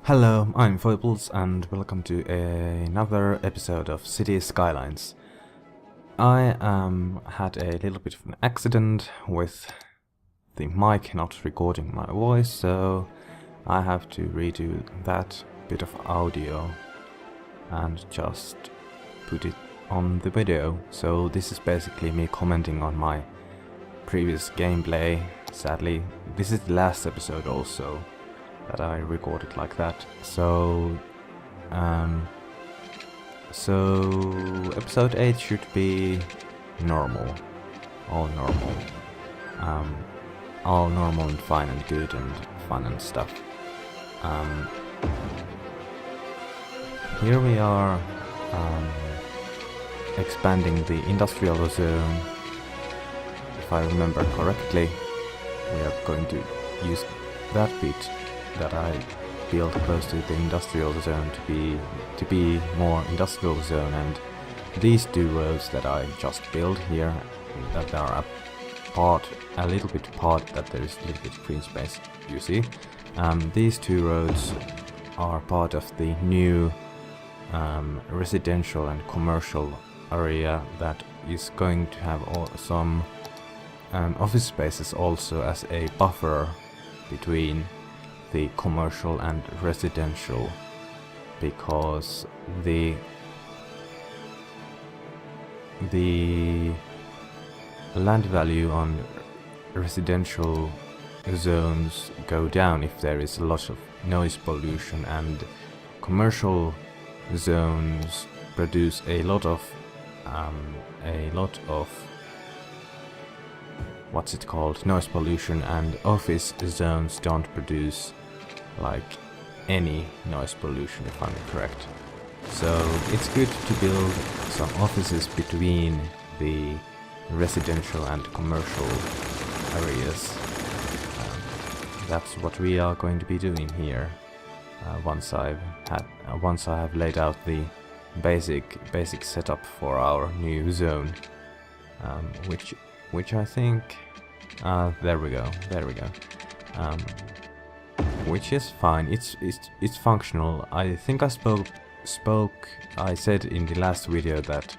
Hello, I'm Foibles and welcome to another episode of City Skylines. I had a little bit of an accident with the mic not recording my voice, so I have to redo that bit of audio and just put it on the video. So this is basically me commenting on my previous gameplay. Sadly, this is the last episode also that I recorded like that. So episode 8 should be normal. All normal. All normal and fine and good and fun and stuff. Here we are expanding the industrial zone. If I remember correctly, we are going to use that bit that I built close to the industrial zone to be more industrial zone, and these two roads that I just built here, that are a little bit apart, that there is a little bit of green space, you see. These two roads are part of the new residential and commercial area that is going to have some office spaces also as a buffer between the commercial and residential, because the land value on residential zones go down if there is a lot of noise pollution, and commercial zones produce a lot of what's it called, noise pollution, and office zones don't produce like any noise pollution, if I'm correct. So it's good to build some offices between the residential and commercial areas. That's what we are going to be doing here. Once I have laid out the basic setup for our new zone, which I think, there we go. Which is fine. It's functional. I think I said in the last video that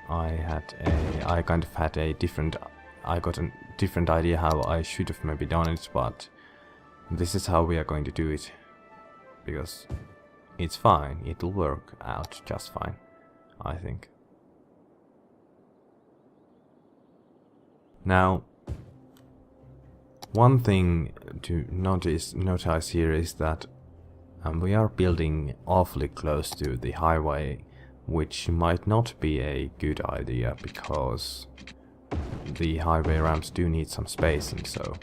I got a different idea how I should have maybe done it, but this is how we are going to do it, because it's fine. It'll work out just fine, I think. Now, one thing to notice here is that we are building awfully close to the highway, which might not be a good idea, because the highway ramps do need some space, and so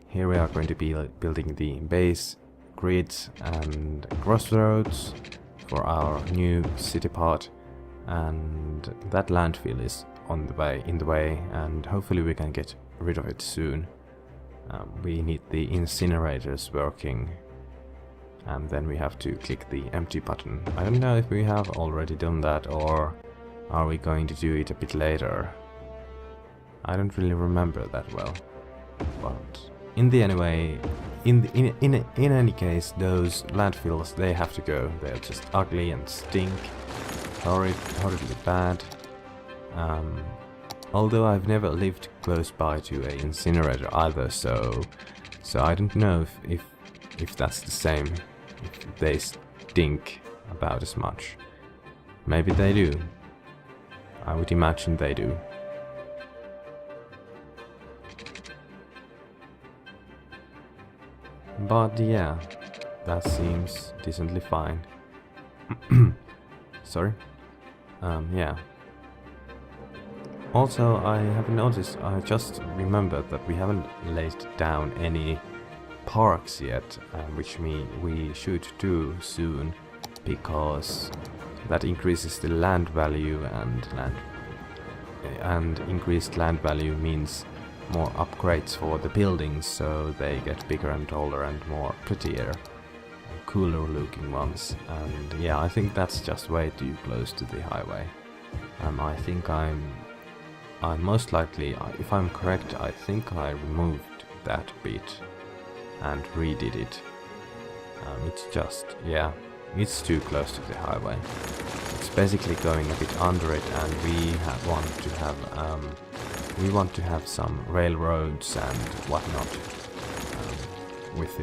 here we are going to be building the base, grids and crossroads for our new city part, and that landfill is in the way, and hopefully we can get rid of it soon. We need the incinerators working, and then we have to click the empty button. I don't know if we have already done that, or are we going to do it a bit later. I don't really remember that well, but in any case, those landfills, they have to go. They're just ugly and stink horribly bad. Although I've never lived close by to an incinerator either, so I don't know if that's the same, if they stink about as much. Maybe they do. I would imagine they do. But yeah, that seems decently fine. Sorry. Yeah. Also, I have noticed, I just remembered that we haven't laid down any parks yet, which we should do soon, because that increases the land value, and increased land value means more upgrades for the buildings, so they get bigger and taller and more prettier, cooler looking ones. And yeah, I think that's just way too close to the highway. I think I'm most likely, if I'm correct, I think I removed that bit and redid it. It's just, yeah, it's too close to the highway. It's basically going a bit under it, and we want to have some railroads and whatnot with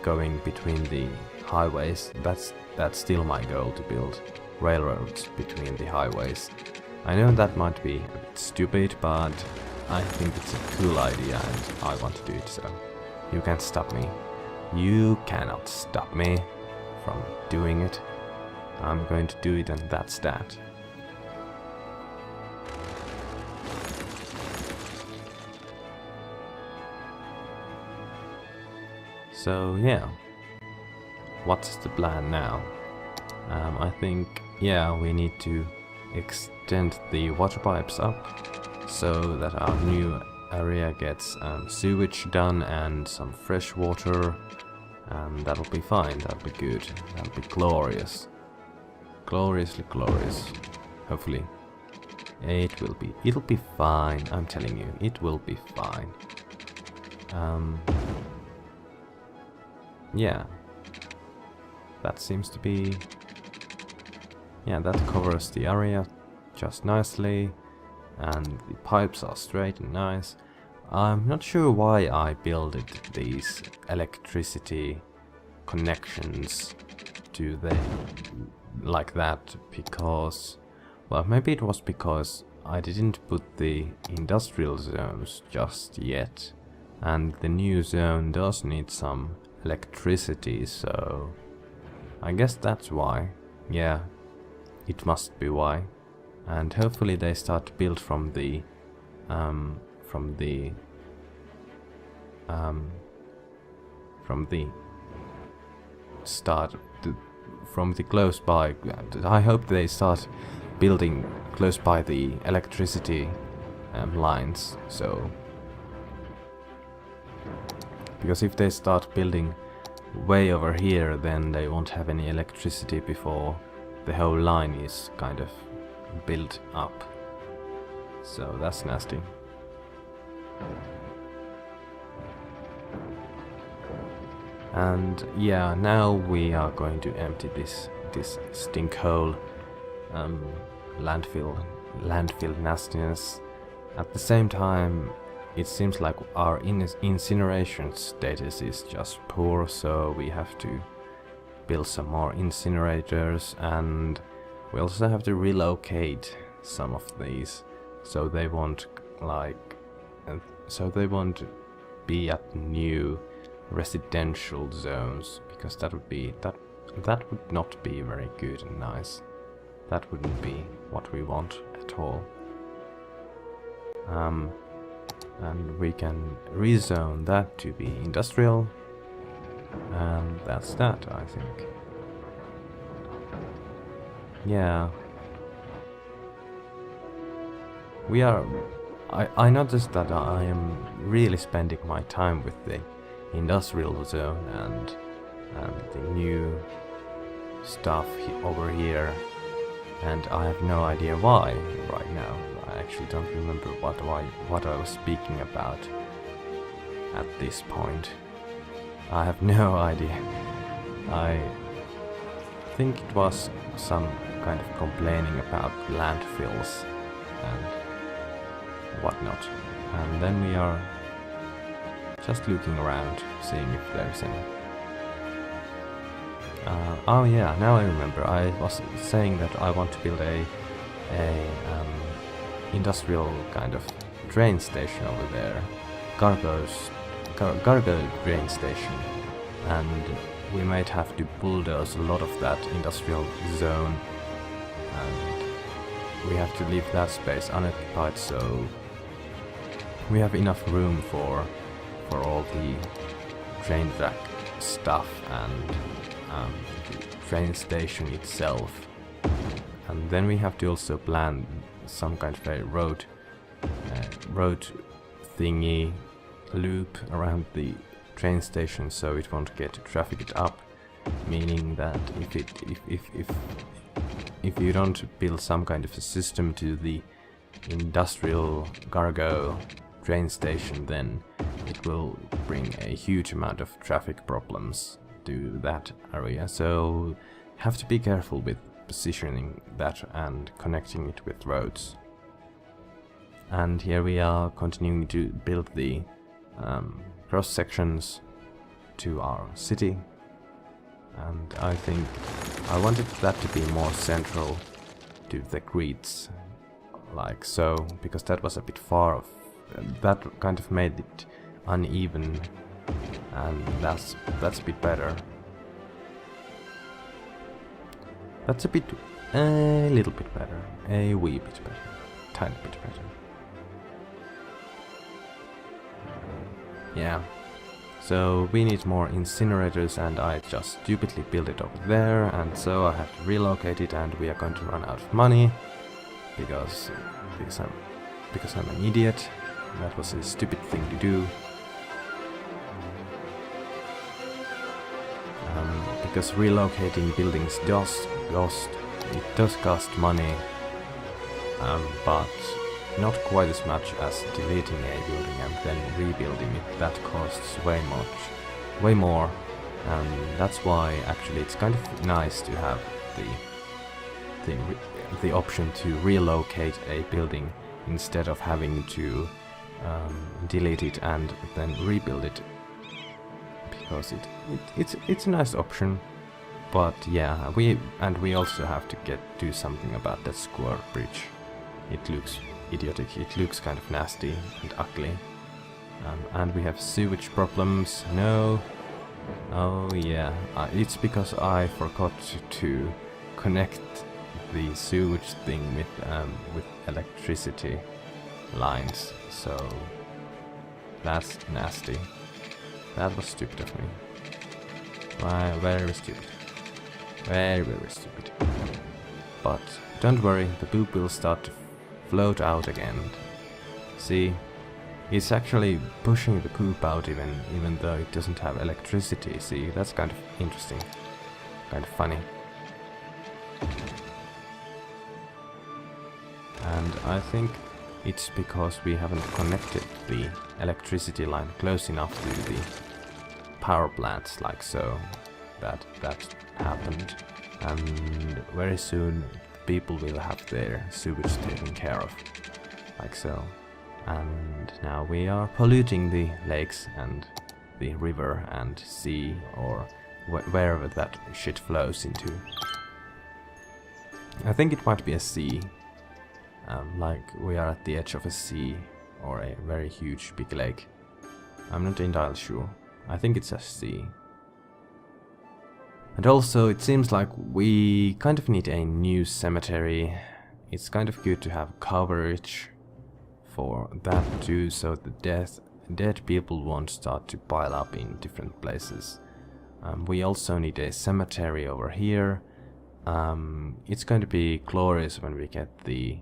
going between the highways. That's still my goal, to build railroads between the highways. I know that might be a bit stupid, but I think it's a cool idea and I want to do it, so you can't stop me. You cannot stop me from doing it. I'm going to do it, and that's that. So yeah, what's the plan now? I think, yeah, we need to extend the water pipes up so that our new area gets sewage done and some fresh water, and that'll be fine, that'll be good, that'll be glorious. Gloriously glorious, hopefully. It'll be fine, I'm telling you, it will be fine. Yeah, that seems to be, yeah, that covers the area just nicely, and the pipes are straight and nice. I'm not sure why I built these electricity connections to the like that, because, well, maybe it was because I didn't put the industrial zones just yet, and the new zone does need some electricity, so I guess that's why. Yeah, it must be why. And hopefully they start to build from the close by. I hope they start building close by the electricity lines, so because if they start building way over here, then they won't have any electricity before the whole line is kind of built up. So that's nasty. And yeah, now we are going to empty this stinkhole, landfill nastiness. At the same time, it seems like our incineration status is just poor, so we have to build some more incinerators, and we also have to relocate some of these so they won't be at new residential zones, because that would not be very good and nice. That wouldn't be what we want at all. And we can rezone that to be industrial, and that's that, I think. Yeah. I noticed that I am really spending my time with the industrial zone and the new stuff over here, and I have no idea why right now. I actually don't remember what I was speaking about at this point. I have no idea. I think it was some kind of complaining about landfills and whatnot. And then we are just looking around, seeing if there's any. Oh yeah, now I remember. I was saying that I want to build a industrial kind of train station over there, cargo train station, and we might have to bulldoze a lot of that industrial zone, and we have to leave that space unoccupied, so we have enough room for all the train track stuff and the train station itself. And then we have to also plan some kind of a road thingy loop around the train station, so it won't get trafficked up, meaning that if you don't build some kind of a system to the industrial cargo train station, then it will bring a huge amount of traffic problems to that area, so have to be careful with positioning that and connecting it with roads. And here we are continuing to build the cross sections to our city, and I think I wanted that to be more central to the grids, like so, because that was a bit far off. That kind of made it uneven, and that's a bit better. That's a little bit better, a wee bit better, tiny bit better. Yeah, so we need more incinerators, and I just stupidly built it over there, and so I have to relocate it, and we are going to run out of money because I'm an idiot. That was a stupid thing to do. Because relocating buildings does cost money, but not quite as much as deleting a building and then rebuilding it. That costs way more, and that's why actually it's kind of nice to have the option to relocate a building instead of having to delete it and then rebuild it, because it's a nice option. But yeah, we also have to do something about that square bridge. It looks idiotic, it looks kind of nasty and ugly, and we have sewage problems. No, oh yeah, it's because I forgot to connect the sewage thing with electricity lines, so that's nasty. That was stupid of me. Very stupid. Very stupid. But don't worry, the poop will start to float out again. See, it's actually pushing the poop out even though it doesn't have electricity. See, that's kind of interesting, kind of funny. And I think it's because we haven't connected the electricity line close enough to the power plants, like so, that happened. And very soon people will have their sewage taken care of, like so. And now we are polluting the lakes and the river and sea, or wherever that shit flows into. I think it might be a sea, like we are at the edge of a sea or a very huge big lake. I'm not entirely sure. I think it's a sea. And also it seems like we kind of need a new cemetery. It's kind of good to have coverage for that too, so the dead people won't start to pile up in different places. We also need a cemetery over here. It's going to be glorious when we get the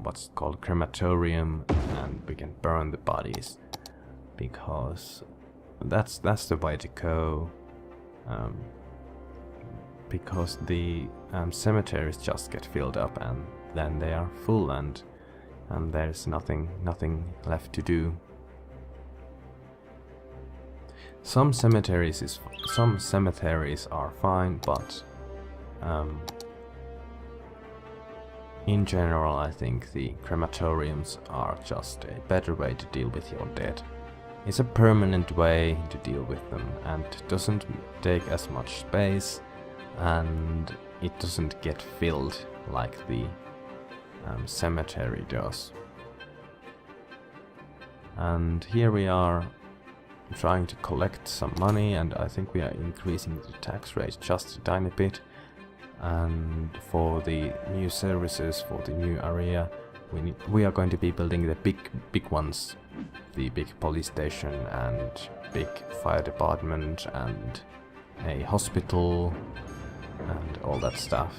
what's called crematorium, and we can burn the bodies, because that's the way to go. Because the cemeteries just get filled up and then they are full, and there's nothing left to do. Some cemeteries are fine, but in general I think the crematoriums are just a better way to deal with your dead. It's a permanent way to deal with them, and doesn't take as much space, and it doesn't get filled like the cemetery does. And here we are trying to collect some money, and I think we are increasing the tax rate just a tiny bit. And for the new services, for the new area, we are going to be building the big ones, the big police station and big fire department and a hospital and all that stuff.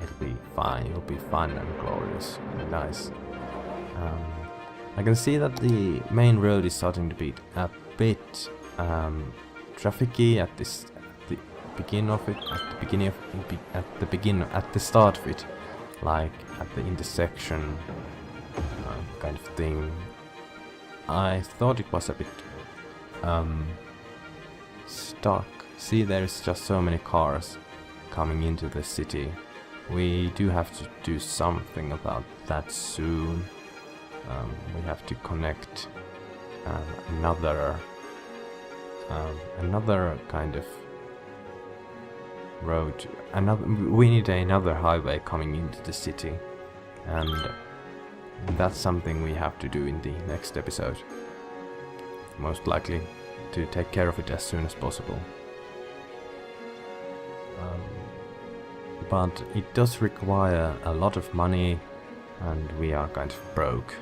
It'll be fine, it'll be fun and glorious and nice. I can see that the main road is starting to be a bit trafficy at the start of it, like at the intersection kind of thing. I thought it was a bit See, there's just so many cars coming into the city. We do have to do something about that soon. We have to connect another kind of road. We need another highway coming into the city, and that's something we have to do in the next episode. Most likely to take care of it as soon as possible. But it does require a lot of money, and we are kind of broke.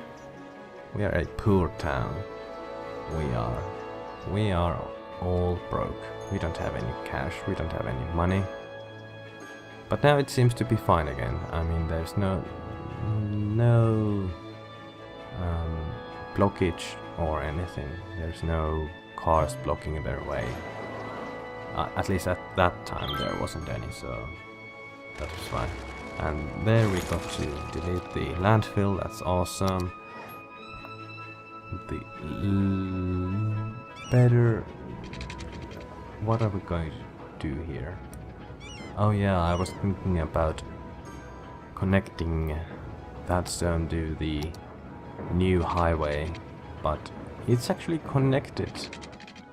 We are a poor town. We are all broke. We don't have any cash, we don't have any money. But now it seems to be fine again. I mean, there's no blockage or anything. There's no cars blocking their way. At least at that time there wasn't any, so that was fine. And there we got to delete the landfill. That's awesome. Better. What are we going to do here? Oh yeah, I was thinking about connecting that zone to the new highway, but it's actually connected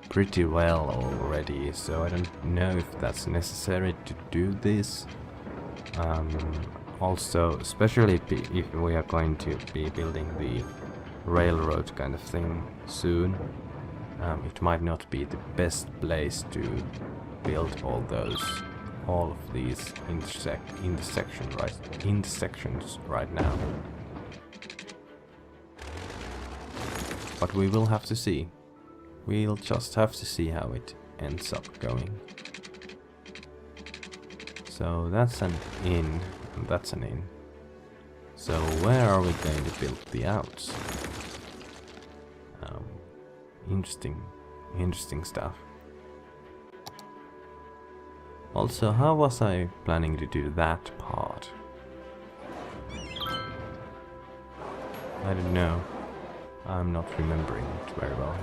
pretty well already, so I don't know if that's necessary to do this. Also, especially if we are going to be building the railroad kind of thing soon, it might not be the best place to build all of these intersections right now. But we will have to see. We'll just have to see how it ends up going. So that's an in, and that's an in. So where are we going to build the outs? Interesting stuff. Also, how was I planning to do that part? I don't know. I'm not remembering it very well.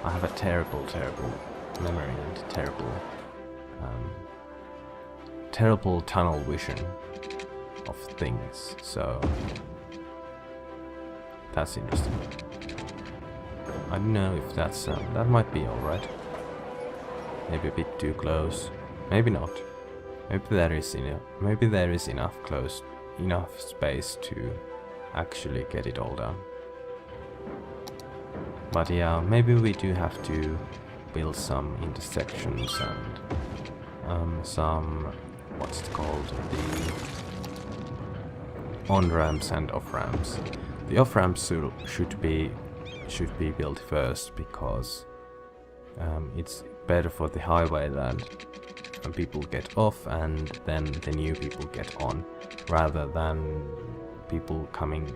I have a terrible memory and terrible tunnel vision of things, so that's interesting. I don't know if that's that might be alright. Maybe a bit too close. Maybe not. Maybe there is enough space to actually get it all done. But yeah, maybe we do have to build some intersections and some, what's it called, the on-ramps and off-ramps. The off-ramps should be built first, because it's better for the highway that people get off and then the new people get on, rather than people coming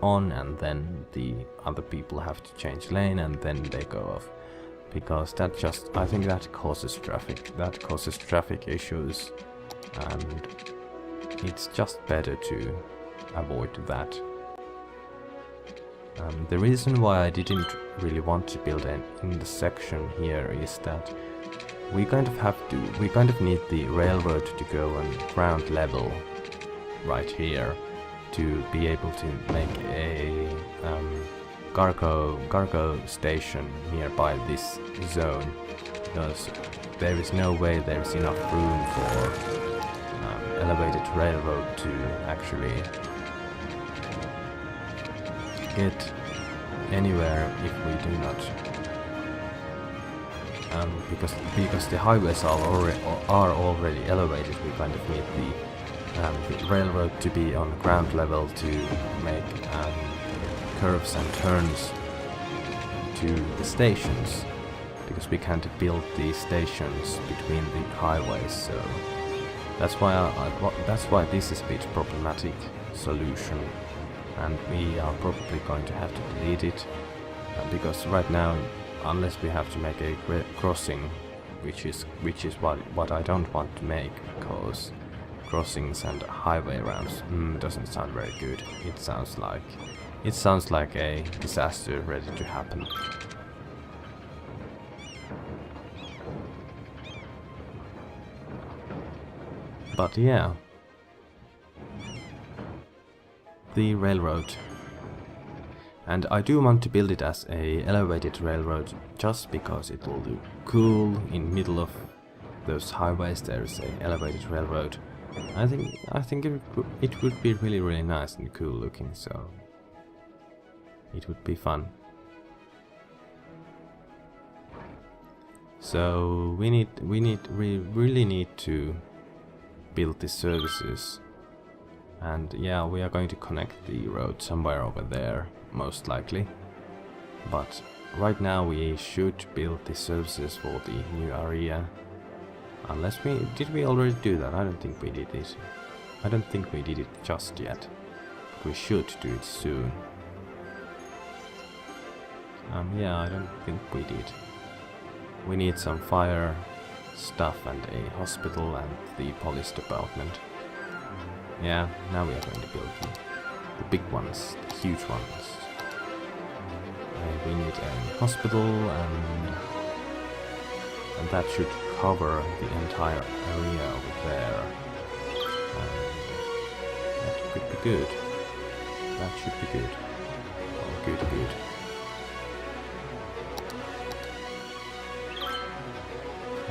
on and then the other people have to change lane and then they go off, because I think that causes traffic issues, and it's just better to avoid that. The reason why I didn't really want to build an intersection here is that we kind of need the railroad to go on ground level right here to be able to make a cargo station nearby this zone, because there is no way there is enough room for elevated railroad to actually get anywhere if we do not, because the highways are already elevated. We kind of need the railroad to be on ground level to make curves and turns to the stations, because we can't build these stations between the highways. So that's why this is a bit problematic solution, and we are probably going to have to delete it, because right now, unless we have to make a crossing, which is what I don't want to make, because crossings and highway ramps doesn't sound very good. It sounds like a disaster ready to happen. But yeah, the railroad. And I do want to build it as a elevated railroad just because it will look cool in middle of those highways. There is a elevated railroad. I think it would be really nice and cool looking, so it would be fun. So we really need to build the services, and yeah, we are going to connect the road somewhere over there, most likely. But right now we should build the services for the new area. Unless did we already do that? I don't think we did it. I don't think we did it just yet. But we should do it soon. Yeah, I don't think we did. We need some fire stuff and a hospital and the police department. Yeah, now we are going to build the big ones, the huge ones. We need a hospital, and that should cover the entire area over there. That could be good. That should be good. Oh, good.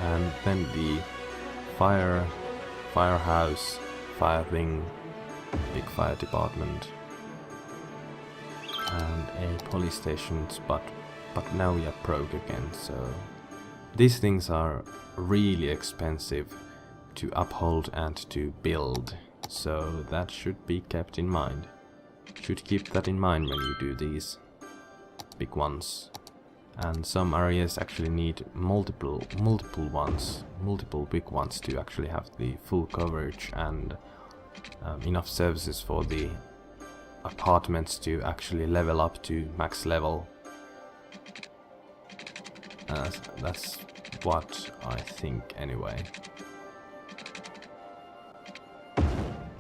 And then the firehouse, fire thing, big fire department, and a police station, but now we are broke again, so these things are really expensive to uphold and to build, so that should be kept in mind. Should keep that in mind when you do these big ones. And some areas actually need multiple big ones to actually have the full coverage and enough services for the apartments to actually level up to max level. That's what I think anyway.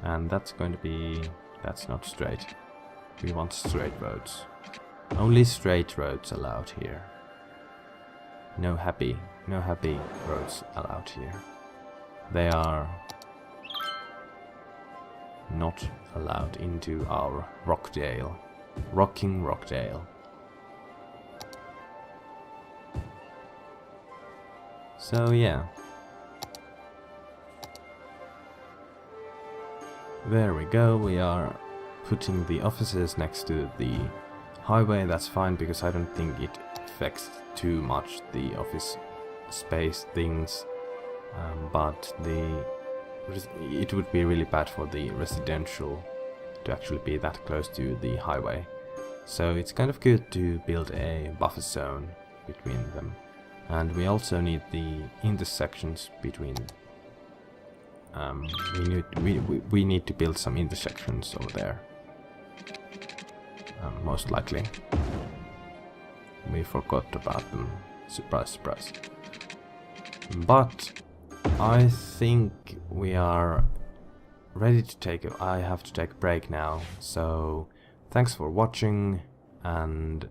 And that's not straight. We want straight roads. Only straight roads allowed here. No happy roads allowed here. They are not allowed into our Rockdale. Rocking Rockdale. So yeah. There we go, we are putting the offices next to the highway. That's fine because I don't think it affects too much the office space things, but it would be really bad for the residential to actually be that close to the highway. So it's kind of good to build a buffer zone between them. And we also need the intersections between. We need to build some intersections over there. Most likely. We forgot about them. Surprise, surprise. But I think we are ready to I have to take a break now. So thanks for watching, and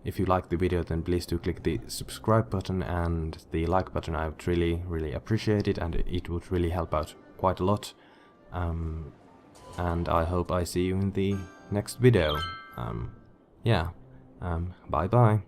if you like the video, then please do click the subscribe button and the like button. I would really appreciate it, and it would really help out quite a lot. And I hope I see you in the next video. Bye bye.